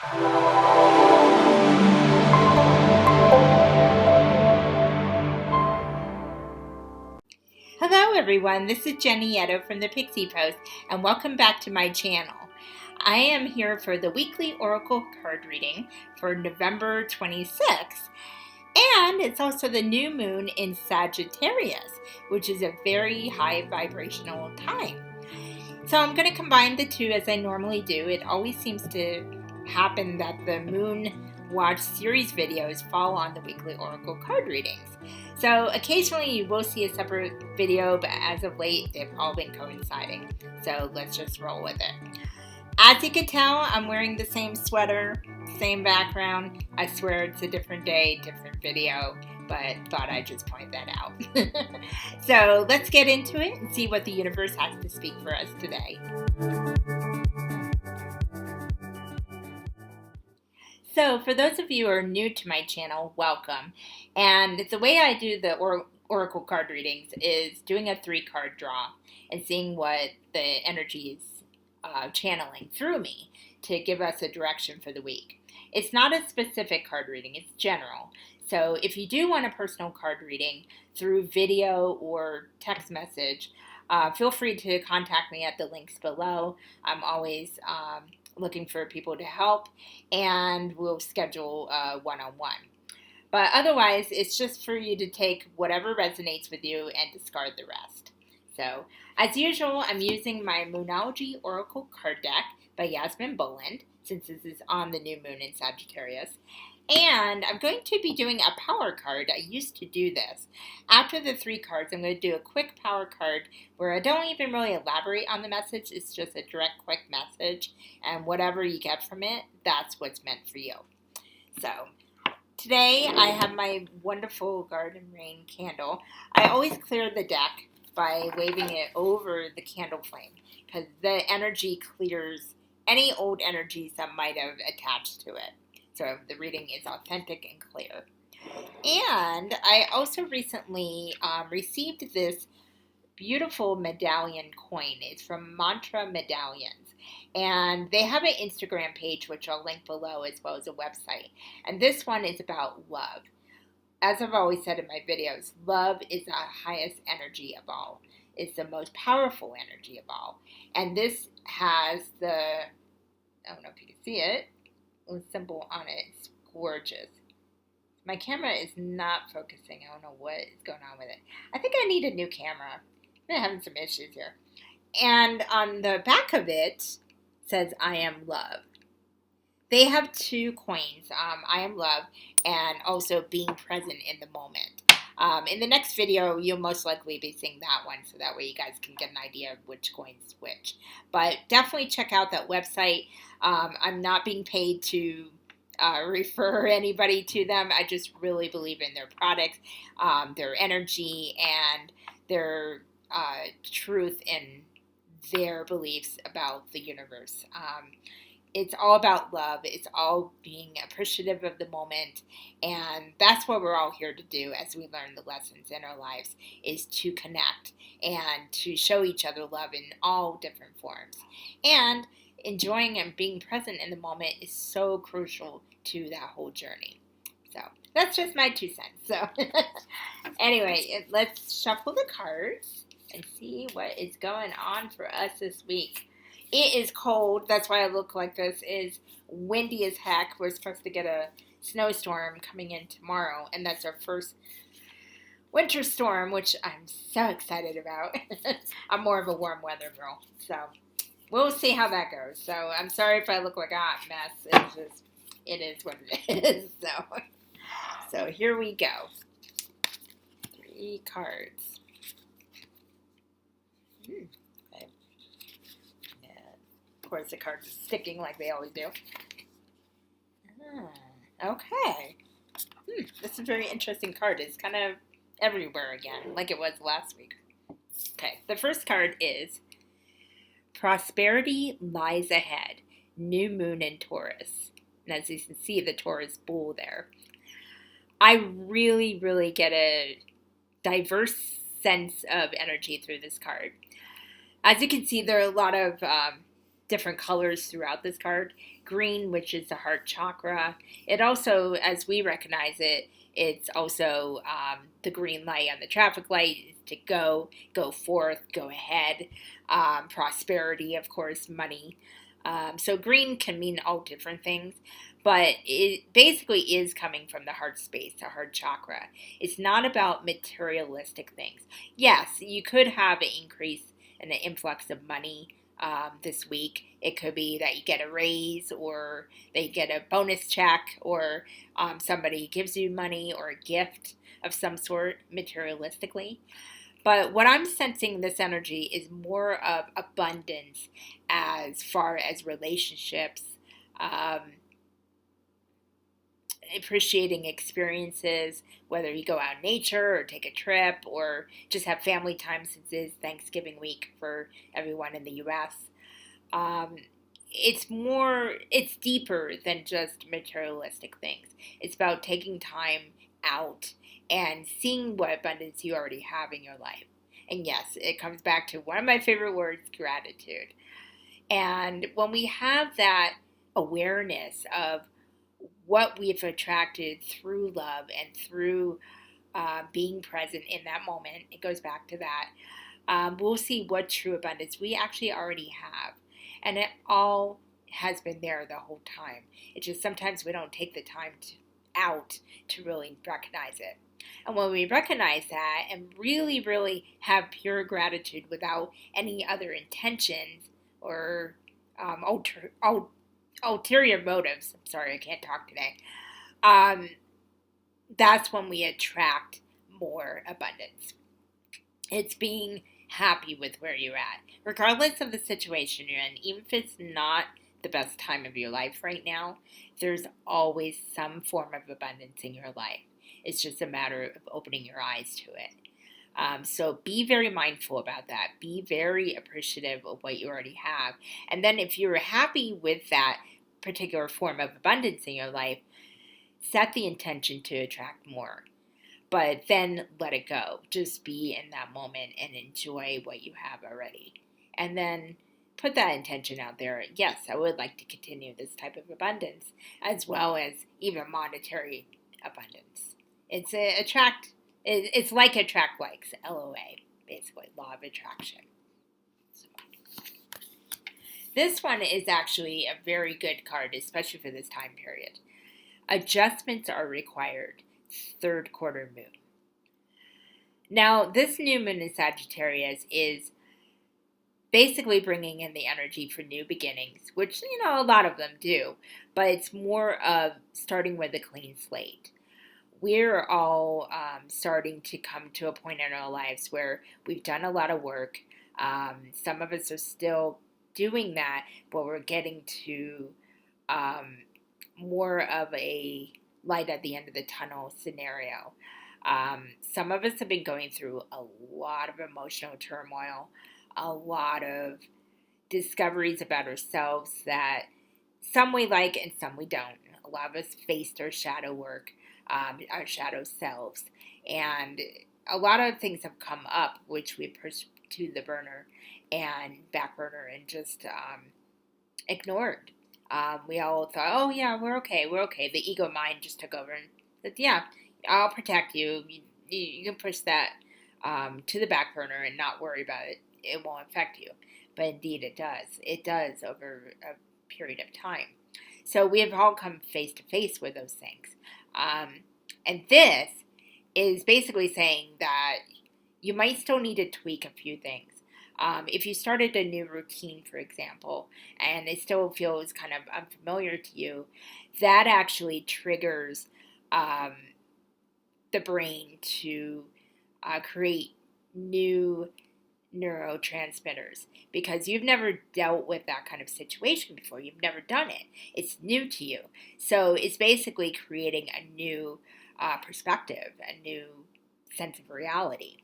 Hello everyone, this is Jenny Yetto from the Pixie Post, and welcome back to my channel. I am here for the weekly Oracle card reading for November 26th, and it's also the new moon in Sagittarius, which is a very high vibrational time. So I'm going to combine the two as I normally do. It always seems to happen that the Moon Watch series videos fall on the weekly Oracle card readings. So occasionally you will see a separate video, but as of late they've all been coinciding. So let's just roll with it. As you can tell, I'm wearing the same sweater, same background. I swear it's a different day, different video, but thought I'd just point that out. So let's get into it and see what the universe has to speak for us today. So for those of you who are new to my channel, welcome. And the way I do the Oracle card readings is doing a 3-card draw and seeing what the energy is channeling through me to give us a direction for the week. It's not a specific card reading, it's general. So if you do want a personal card reading through video or text message, feel free to contact me at the links below. I'm always looking for people to help, and we'll schedule one-on-one. But otherwise, it's just for you to take whatever resonates with you and discard the rest. So, as usual, I'm using my Moonology Oracle card deck by Yasmin Boland, since this is on the new moon in Sagittarius. And I'm going to be doing a power card. I used to do this. After the 3 cards, I'm going to do a quick power card where I don't even really elaborate on the message. It's just a direct, quick message. And whatever you get from it, that's what's meant for you. So, today I have my wonderful Garden Rain candle. I always clear the deck by waving it over the candle flame, because the energy clears any old energies that might have attached to it. So the reading is authentic and clear. And I also recently received this beautiful medallion coin. It's from Mantra Medallions. And they have an Instagram page, which I'll link below, as well as a website. And this one is about love. As I've always said in my videos, love is the highest energy of all. It's the most powerful energy of all. And this has the, I don't know if you can see it, a symbol on it. It's gorgeous. My camera is not focusing. I don't know what is going on with it. I think I need a new camera. I'm having some issues here. And on the back of it says, I am love. They have 2 coins, I am love, and also being present in the moment. In the next video, you'll most likely be seeing that one, so that way you guys can get an idea of which coin's which. But definitely check out that website. I'm not being paid to refer anybody to them. I just really believe in their products, their energy, and their truth in their beliefs about the universe. It's all about love. It's all being appreciative of the moment. And that's what we're all here to do as we learn the lessons in our lives, is to connect and to show each other love in all different forms. And enjoying and being present in the moment is so crucial to that whole journey. So that's just my 2 cents. So anyway, let's shuffle the cards and see what is going on for us this week. It is cold. That's why I look like this. It's windy as heck. We're supposed to get a snowstorm coming in tomorrow, and that's our first winter storm, which I'm so excited about. I'm more of a warm weather girl, so we'll see how that goes. So I'm sorry if I look like a hot mess. It's just, it is what it is. So here we go. 3 cards. Okay. Of course, the cards are sticking like they always do. Okay. This is a very interesting card. It's kind of everywhere again, like it was last week. Okay, the first card is Prosperity Lies Ahead, New Moon in Taurus. And as you can see, the Taurus bull there. I really, really get a diverse sense of energy through this card. As you can see, there are a lot of different colors throughout this card. Green, which is the heart chakra. It also, as we recognize it, it's also the green light on the traffic light is to go forth, go ahead. Prosperity, of course, money. So green can mean all different things, but it basically is coming from the heart space, the heart chakra. It's not about materialistic things. Yes, you could have an increase in the influx of money this week. It could be that you get a raise, or that you get a bonus check, or somebody gives you money or a gift of some sort materialistically. But what I'm sensing in this energy is more of abundance as far as relationships, um, appreciating experiences, whether you go out in nature or take a trip or just have family time, since it is Thanksgiving week for everyone in the US. Um, it's deeper than just materialistic things. It's about taking time out and seeing what abundance you already have in your life. And yes, it comes back to one of my favorite words, gratitude. And when we have that awareness of what we've attracted through love and through being present in that moment, it goes back to that. We'll see what true abundance we actually already have. And it all has been there the whole time. It's just sometimes we don't take the time out to really recognize it. And when we recognize that and really, really have pure gratitude without any other intentions or ulterior motives, I'm sorry, I can't talk today, that's when we attract more abundance. It's being happy with where you're at, regardless of the situation you're in. Even if it's not the best time of your life right now, there's always some form of abundance in your life. It's just a matter of opening your eyes to it. So be very mindful about that. Be very appreciative of what you already have. And then if you're happy with that particular form of abundance in your life, set the intention to attract more. But then let it go. Just be in that moment and enjoy what you have already. And then put that intention out there. Yes, I would like to continue this type of abundance, as well as even monetary abundance. It's like attract likes, LOA, basically, law of attraction. So, this one is actually a very good card, especially for this time period. Adjustments are required. Third quarter moon. Now, this new moon in Sagittarius is basically bringing in the energy for new beginnings, which, a lot of them do, but it's more of starting with a clean slate. We're all starting to come to a point in our lives where we've done a lot of work. Some of us are still doing that, but we're getting to more of a light at the end of the tunnel scenario. Some of us have been going through a lot of emotional turmoil, a lot of discoveries about ourselves that some we like and some we don't. A lot of us faced our shadow work, our shadow selves, and a lot of things have come up which we pushed to the burner and back burner and just ignored. We all thought, oh yeah, we're okay. The ego mind just took over and said, yeah, I'll protect you. You can push that to the back burner and not worry about it. It won't affect you. But indeed it does. It does over a period of time. So we have all come face to face with those things. And this is basically saying that you might still need to tweak a few things. If you started a new routine, for example, and it still feels kind of unfamiliar to you, that actually triggers the brain to create new neurotransmitters, because you've never dealt with that kind of situation before. You've never done it. It's new to you. So it's basically creating a new perspective, a new sense of reality.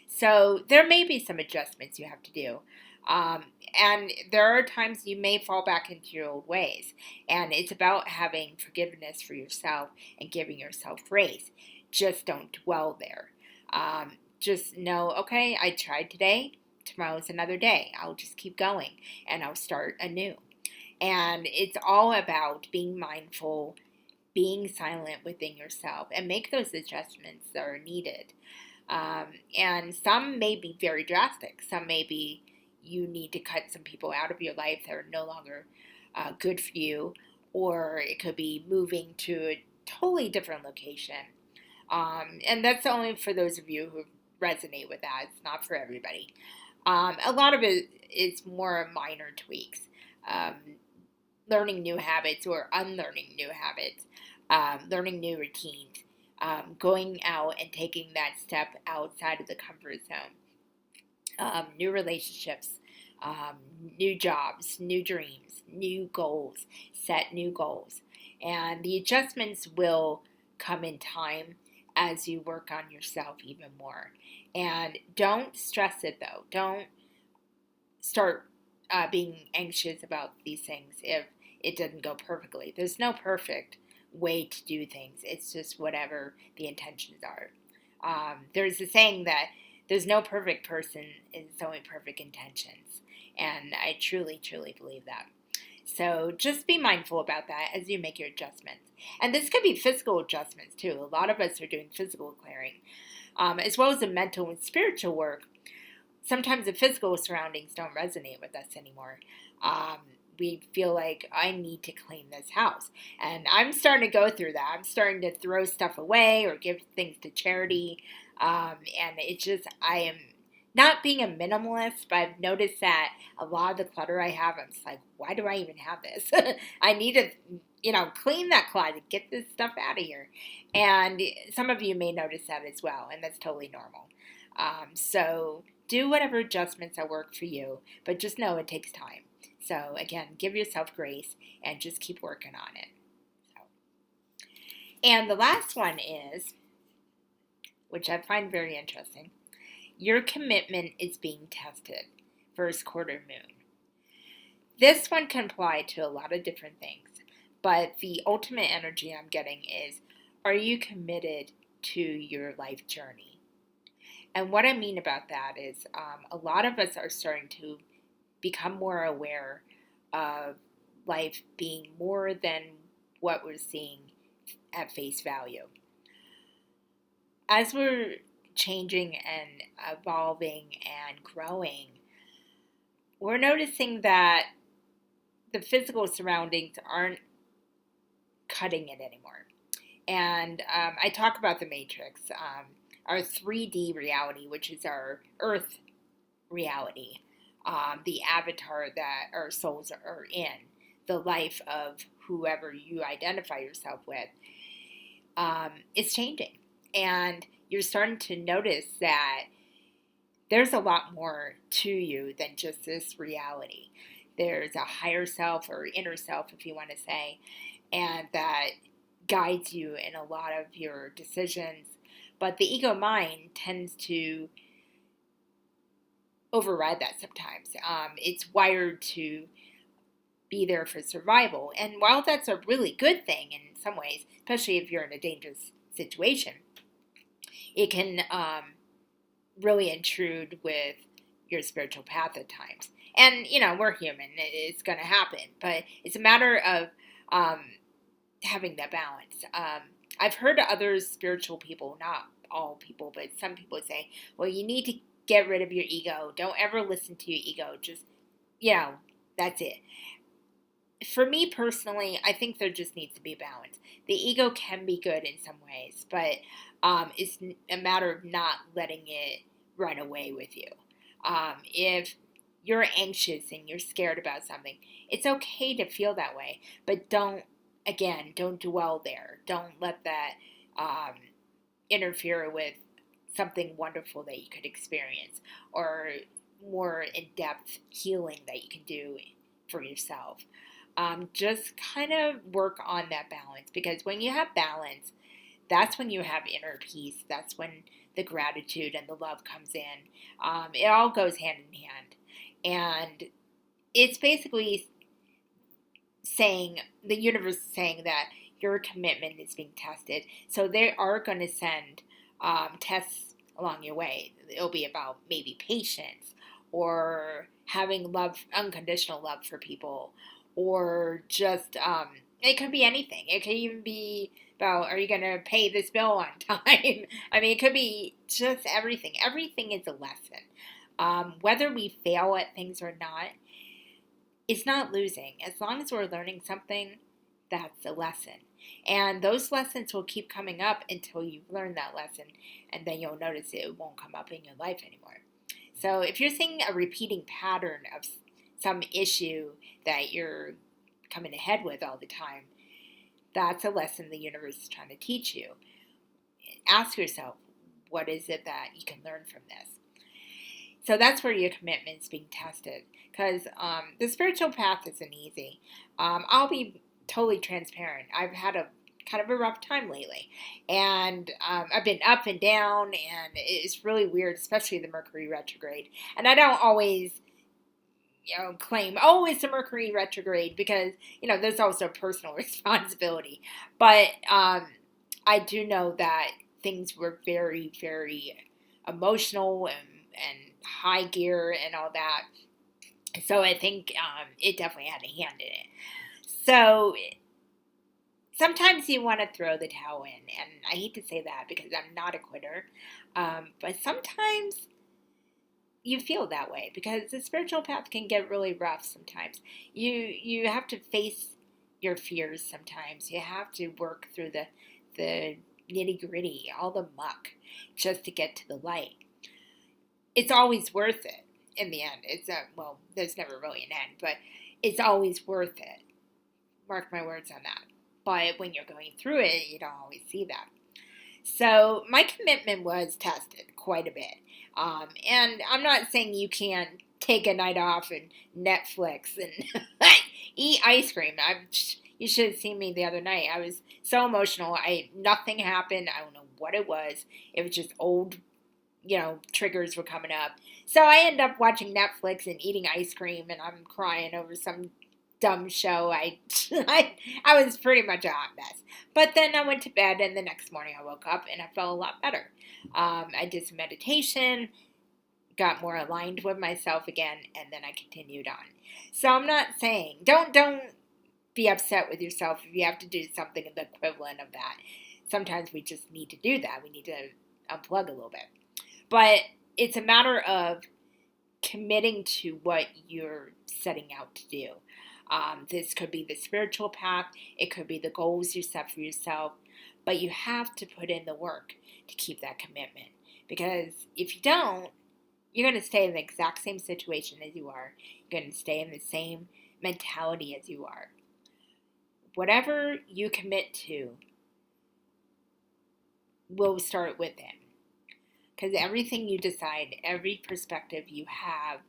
So there may be some adjustments you have to do. And there are times you may fall back into your old ways. And it's about having forgiveness for yourself and giving yourself grace. Just don't dwell there. Just know, okay, I tried today. tomorrow's another day. I'll just keep going and I'll start anew. And it's all about being mindful, being silent within yourself, and make those adjustments that are needed. And some may be very drastic. Some may be you need to cut some people out of your life that are no longer good for you, or it could be moving to a totally different location. And that's only for those of you who resonate with that. It's not for everybody. A lot of it is more minor tweaks. Learning new habits or unlearning new habits, learning new routines, going out and taking that step outside of the comfort zone, new relationships, new jobs, new dreams, new goals, set new goals. And the adjustments will come in time as you work on yourself even more. And don't stress it though. Don't start being anxious about these things if it doesn't go perfectly. There's no perfect way to do things. It's just whatever the intentions are. There's a saying that there's no perfect person, it's only perfect intentions. And I truly, truly believe that. So just be mindful about that as you make your adjustments. And this could be physical adjustments too. A lot of us are doing physical clearing, as well as the mental and spiritual work. Sometimes the physical surroundings don't resonate with us anymore. We feel like I need to clean this house. And I'm starting to go through that. I'm starting to throw stuff away or give things to charity. And it's just, I am not being a minimalist, but I've noticed that a lot of the clutter I have, I'm just like, why do I even have this? I need to, clean that closet, get this stuff out of here. And some of you may notice that as well, and that's totally normal. So do whatever adjustments that work for you, but just know it takes time. So again, give yourself grace and just keep working on it. And the last one is, which I find very interesting, your commitment is being tested, first quarter moon. This one can apply to a lot of different things, but the ultimate energy I'm getting is, are you committed to your life journey? And what I mean about that is a lot of us are starting to become more aware of life being more than what we're seeing at face value. As we're changing and evolving and growing, we're noticing that the physical surroundings aren't cutting it anymore. And I talk about the Matrix, our 3D reality, which is our Earth reality. The avatar that our souls are in, the life of whoever you identify yourself with, is changing. And you're starting to notice that there's a lot more to you than just this reality. There's a higher self or inner self, if you want to say, and that guides you in a lot of your decisions. But the ego mind tends to override that sometimes. It's wired to be there for survival. And while that's a really good thing in some ways, especially if you're in a dangerous situation, it can really intrude with your spiritual path at times. And, we're human. It's going to happen. But it's a matter of having that balance. I've heard other spiritual people, not all people, but some people say, well, you need to get rid of your ego. Don't ever listen to your ego. Just, that's it. For me personally, I think there just needs to be balance. The ego can be good in some ways, but it's a matter of not letting it run away with you. If you're anxious and you're scared about something, it's okay to feel that way, but don't dwell there. Don't let that interfere with something wonderful that you could experience or more in-depth healing that you can do for yourself. Just kind of work on that balance, because when you have balance, that's when you have inner peace. That's when the gratitude and the love comes in. It all goes hand in hand. And it's basically saying, the universe is saying that your commitment is being tested. So they are going to send tests along your way. It'll be about maybe patience or having love, unconditional love for people, or just, it could be anything. It could even be about, are you going to pay this bill on time? I mean, it could be just everything. Everything is a lesson. Whether we fail at things or not, it's not losing. As long as we're learning something, that's a lesson. And those lessons will keep coming up until you've learned that lesson, and then you'll notice it won't come up in your life anymore. So if you're seeing a repeating pattern of some issue that you're coming ahead with all the time, that's a lesson the universe is trying to teach you. Ask yourself, what is it that you can learn from this? So that's where your commitment is being tested, because the spiritual path isn't easy. I'll be totally transparent. I've had a kind of a rough time lately, and I've been up and down, and it's really weird, especially the Mercury retrograde. And I don't always, claim, oh, it's a Mercury retrograde, because there's also personal responsibility. But I do know that things were very, very emotional and high gear and all that. So I think it definitely had a hand in it. So sometimes you want to throw the towel in, and I hate to say that because I'm not a quitter, but sometimes you feel that way because the spiritual path can get really rough sometimes. You have to face your fears sometimes. You have to work through the nitty-gritty, all the muck, just to get to the light. It's always worth it in the end. There's never really an end, but it's always worth it. Mark my words on that. But when you're going through it, you don't always see that. So my commitment was tested quite a bit. And I'm not saying you can't take a night off and Netflix and eat ice cream. You should have seen me the other night. I was so emotional. Nothing happened. I don't know what it was. It was just old, triggers were coming up. So I ended up watching Netflix and eating ice cream, and I'm crying over some dumb show. I was pretty much a hot mess. But then I went to bed, and the next morning I woke up and I felt a lot better. I did some meditation, got more aligned with myself again, and then I continued on. So I'm not saying, don't be upset with yourself if you have to do something the equivalent of that. Sometimes we just need to do that. We need to unplug a little bit. But it's a matter of committing to what you're setting out to do. This could be the spiritual path. It could be the goals you set for yourself. But you have to put in the work to keep that commitment. Because if you don't, you're going to stay in the exact same situation as you are. You're going to stay in the same mentality as you are. Whatever you commit to will start within. Because everything you decide, every perspective you have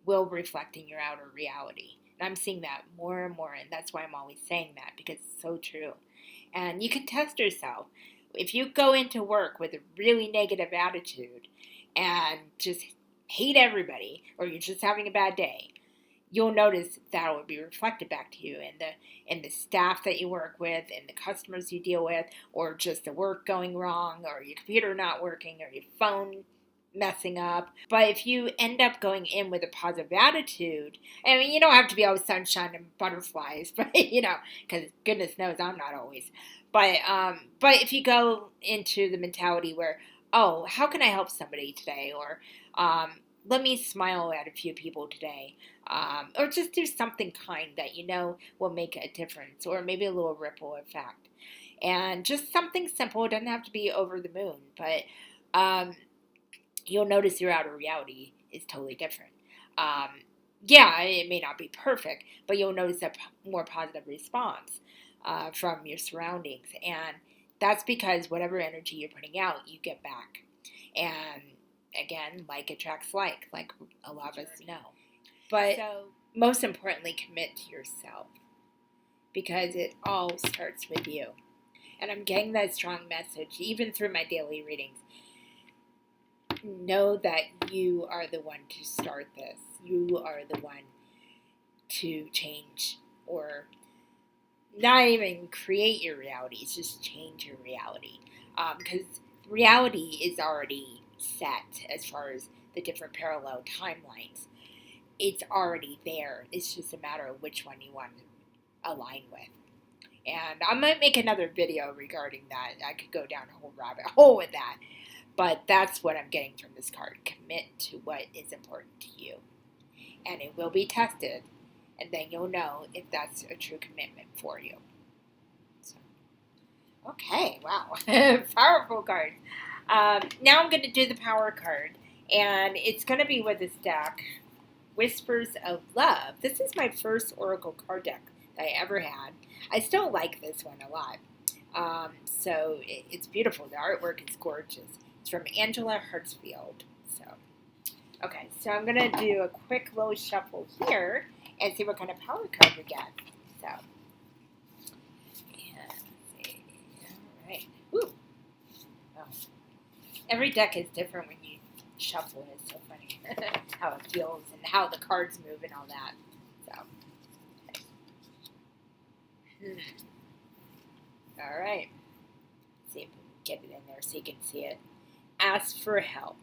will reflect in your outer reality. And I'm seeing that more and more, and that's why I'm always saying that, because it's so true. And you can test yourself. If you go into work with a really negative attitude and just hate everybody, or you're just having a bad day, you'll notice that will be reflected back to you in the staff that you work with, and the customers you deal with, or just the work going wrong, or your computer not working, or your phone messing up. But if you end up going in with a positive attitude, I mean, you don't have to be all sunshine and butterflies, but because goodness knows I'm not always. But if you go into the mentality where, oh, how can I help somebody today, or let me smile at a few people today, or just do something kind that will make a difference, or maybe a little ripple effect. And just something simple. It doesn't have to be over the moon, but you'll notice your outer reality is totally different. It may not be perfect, but you'll notice a more positive response from your surroundings. And that's because whatever energy you're putting out, you get back. And again, like attracts like a lot of us know. But most importantly, commit to yourself, because it all starts with you. And I'm getting that strong message even through my daily readings. Know that you are the one to start this. You are the one to change, or not even create your reality. It's just change your reality. Because reality is already set as far as the different parallel timelines. It's already there. It's just a matter of which one you want to align with. And I might make another video regarding that. I could go down a whole rabbit hole with that. But that's what I'm getting from this card. Commit to what is important to you. And it will be tested. And then you'll know if that's a true commitment for you. So, okay, wow. Powerful card. Now I'm going to do the power card. And it's going to be with this deck, Whispers of Love. This is my first Oracle card deck that I ever had. I still like this one a lot. So it's beautiful. The artwork is gorgeous. It's from Angela Hartsfield. So, okay, so I'm going to do a quick little shuffle here and see what kind of power card we get. So, yeah, let's see. All right. Woo. Oh. Every deck is different when you shuffle. It's so funny how it feels and how the cards move and all that. So, okay. All right. Let's see if we can get it in there so you can see it. Ask for help.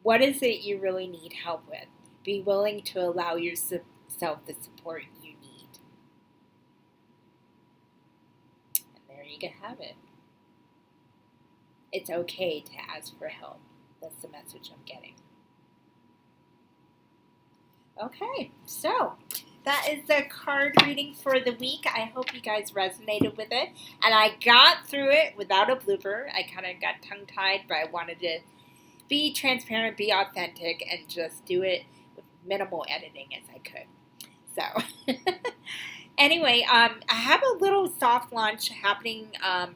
What is it you really need help with? Be willing to allow yourself the support you need. And there you can have it. It's okay to ask for help. That's the message I'm getting. Okay, so that is the card reading for the week. I hope you guys resonated with it. And I got through it without a blooper. I kind of got tongue-tied, but I wanted to be transparent, be authentic, and just do it with minimal editing as I could. So, anyway, I have a little soft launch happening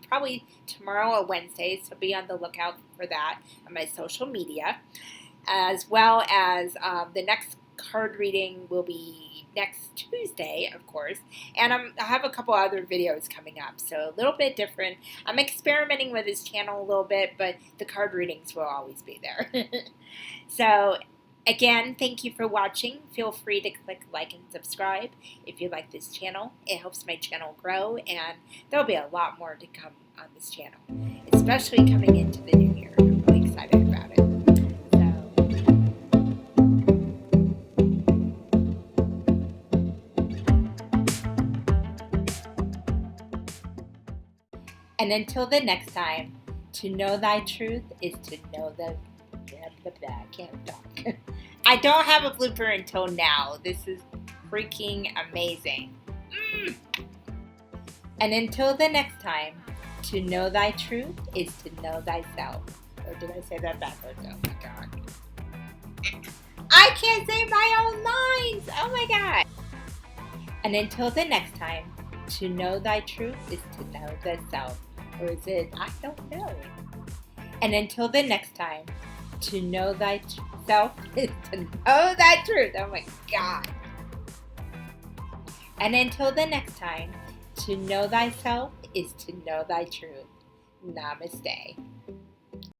probably tomorrow or Wednesday, so be on the lookout for that on my social media, as well as the next card reading will be next Tuesday, of course, and I have a couple other videos coming up, so a little bit different. I'm experimenting with this channel a little bit, but the card readings will always be there. So, again, thank you for watching. Feel free to click like and subscribe if you like this channel. It helps my channel grow, and there'll be a lot more to come on this channel, especially coming into the new year. I'm really excited about it. And until the next time, to know thy truth is to know the I can't talk. I don't have a blooper until now. This is freaking amazing. And until the next time, to know thy truth is to know thyself. Or did I say that backwards? Oh my God. I can't say my own lines. Oh my God. And until the next time, to know thy truth is to know thyself. Or is it, I don't know. And until the next time, to know thyself is to know thy truth. Oh my God. And until the next time, to know thyself is to know thy truth. Namaste.